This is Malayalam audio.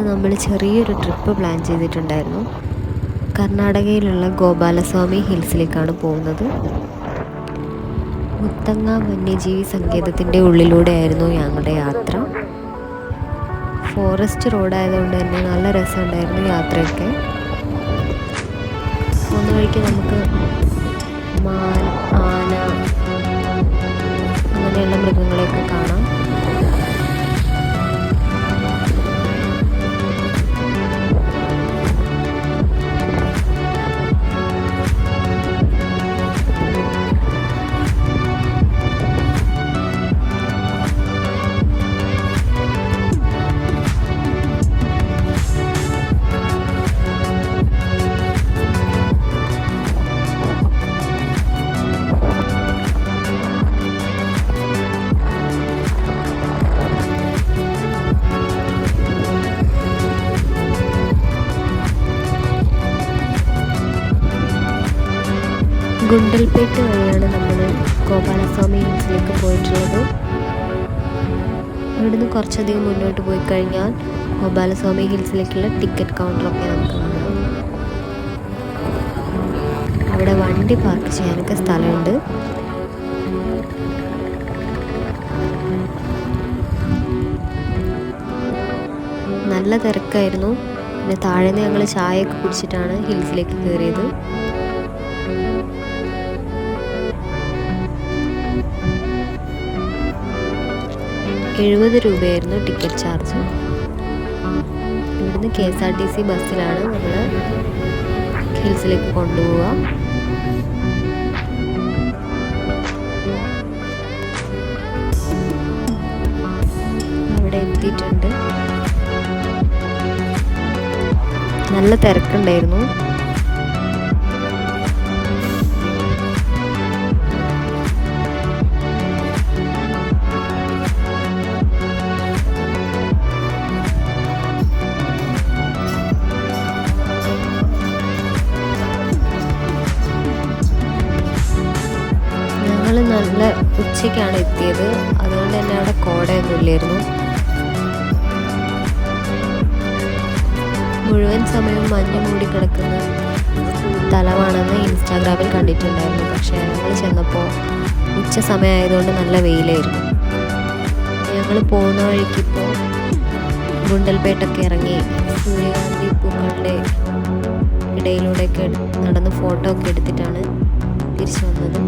നമ്മൾ ചെറിയൊരു ട്രിപ്പ് പ്ലാൻ ചെയ്തിട്ടുണ്ടായിരുന്നു. കർണാടകയിലുള്ള ഗോപാലസ്വാമി ഹിൽസിലേക്കാണ് പോകുന്നത്. മുത്തങ്ങ വന്യജീവി സങ്കേതത്തിൻ്റെ ഉള്ളിലൂടെയായിരുന്നു ഞങ്ങളുടെ യാത്ര. ഫോറസ്റ്റ് റോഡായതുകൊണ്ട് തന്നെ നല്ല രസമുണ്ടായിരുന്നു യാത്രയൊക്കെ. പോകുന്ന വഴിക്ക് നമുക്ക് മാൻ, ആന അങ്ങനെയുള്ള മൃഗങ്ങളെയൊക്കെ കാണാം. ഗുണ്ടൽപേട്ട് വഴിയാണ് നമ്മൾ ഗോപാലസ്വാമി ഹിൽസിലേക്ക് പോയിട്ടുള്ളത്. ഇവിടുന്ന് കുറച്ചധികം മുന്നോട്ട് പോയി കഴിഞ്ഞാൽ ഗോപാലസ്വാമി ഹിൽസിലേക്കുള്ള ടിക്കറ്റ് കൗണ്ടറൊക്കെ നമുക്ക് കാണാം. അവിടെ വണ്ടി പാർക്ക് ചെയ്യാനൊക്കെ സ്ഥലമുണ്ട്. നല്ല തിരക്കായിരുന്നു. പിന്നെ താഴെ നിന്ന് ഞങ്ങൾ ചായയൊക്കെ കുടിച്ചിട്ടാണ് ഹിൽസിലേക്ക് കയറിയത്. ₹70 ടിക്കറ്റ് ചാർജ്. ഇവിടുന്ന് KSRTC ബസ്സിലാണ് നമ്മൾ ഹിൽസിലേക്ക് കൊണ്ടുപോവുക. അവിടെ എത്തിയിട്ടുണ്ട്. നല്ല തിരക്കുണ്ടായിരുന്നു. നല്ല ഉച്ചയ്ക്കാണ് എത്തിയത്. അതുകൊണ്ട് തന്നെ അവിടെ കോടയൊന്നും ഇല്ലായിരുന്നു. മുഴുവൻ സമയവും മഞ്ഞ് മൂടി കിടക്കുന്ന സ്ഥലമാണെന്ന് ഇൻസ്റ്റാഗ്രാമിൽ കണ്ടിട്ടുണ്ടായിരുന്നു. പക്ഷേ ഞങ്ങൾ ചെന്നപ്പോൾ ഉച്ച സമയമായതുകൊണ്ട് നല്ല വെയിലായിരുന്നു. ഞങ്ങൾ പോകുന്ന വഴിക്കിപ്പോൾ ഗുണ്ടൽപേട്ടൊക്കെ ഇറങ്ങി സൂര്യകാന്തി പൂക്കളുടെ ഇടയിലൂടെയൊക്കെ നടന്ന് ഫോട്ടോ ഒക്കെ എടുത്തിട്ടാണ് തിരിച്ചു വന്നത്.